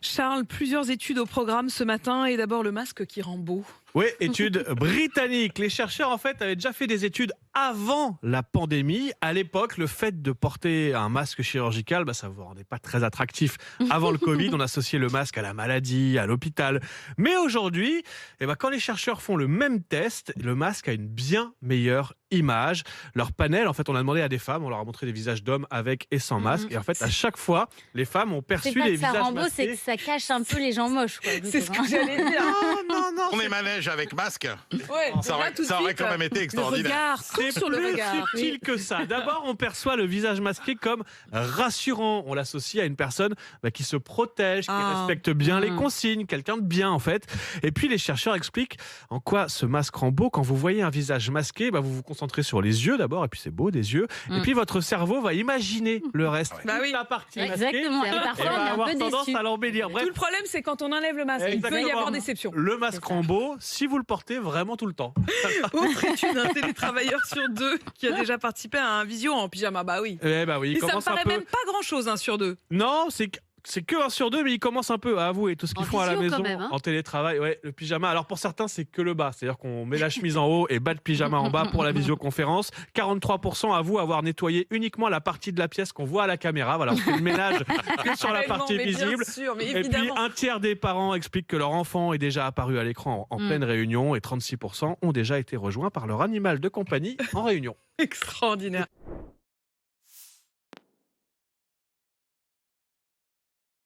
Charles, plusieurs études au programme ce matin et d'abord le masque qui rend beau. Oui, études britanniques. Les chercheurs, en fait, avaient déjà fait des études avant la pandémie. À l'époque, le fait de porter un masque chirurgical, ça ne vous rendait pas très attractif. Avant le Covid, on associait le masque à la maladie, à l'hôpital. Mais aujourd'hui, quand les chercheurs font le même test, le masque a une bien meilleure image. Leur panel, en fait, on a demandé à des femmes, on leur a montré des visages d'hommes avec et sans masque. Et en fait, à chaque fois, les femmes ont perçu les visages masqués. C'est pas que ça rend beau, c'est que ça cache un peu les gens moches. Quoi, c'est ce que j'allais dire. Non. On est manège avec masque. Ouais, Ça aurait quand même été extraordinaire. Le regard, C'est sur le plus regard. subtil que ça. D'abord, on perçoit le visage masqué comme rassurant. On l'associe à une personne qui se protège, qui respecte bien les consignes, quelqu'un de bien en fait. Et puis les chercheurs expliquent en quoi ce masque rend beau. Quand vous voyez un visage masqué, vous vous concentrez sur les yeux d'abord, et puis c'est beau des yeux. Et puis votre cerveau va imaginer le reste. La partie masquée, exactement. Et parfois, on est un avoir peu tendance déçu. à l'embellir. Bref, Tout le problème, c'est quand on enlève le masque. Il peut y avoir déception. le masque rend beau si vous le portez vraiment tout le temps. Autre étude, un télétravailleur sur 2 qui a déjà participé à un visio en pyjama. Oui. Oui, Et il ça me commence paraît un peu. même pas grand-chose, sur 2. Non, c'est que 1 sur 2, mais ils commencent un peu à avouer tout ce qu'ils En font à la visio, maison, quand même, en télétravail. Ouais, le pyjama. Alors pour certains, c'est que le bas. C'est-à-dire qu'on met la chemise en haut et bas de pyjama en bas pour la visioconférence. 43% avouent avoir nettoyé uniquement la partie de la pièce qu'on voit à la caméra. Voilà, on fait le ménage que sur la partie visible. Et puis un tiers des parents expliquent que leur enfant est déjà apparu à l'écran en pleine réunion et 36% ont déjà été rejoints par leur animal de compagnie en réunion. Extraordinaire.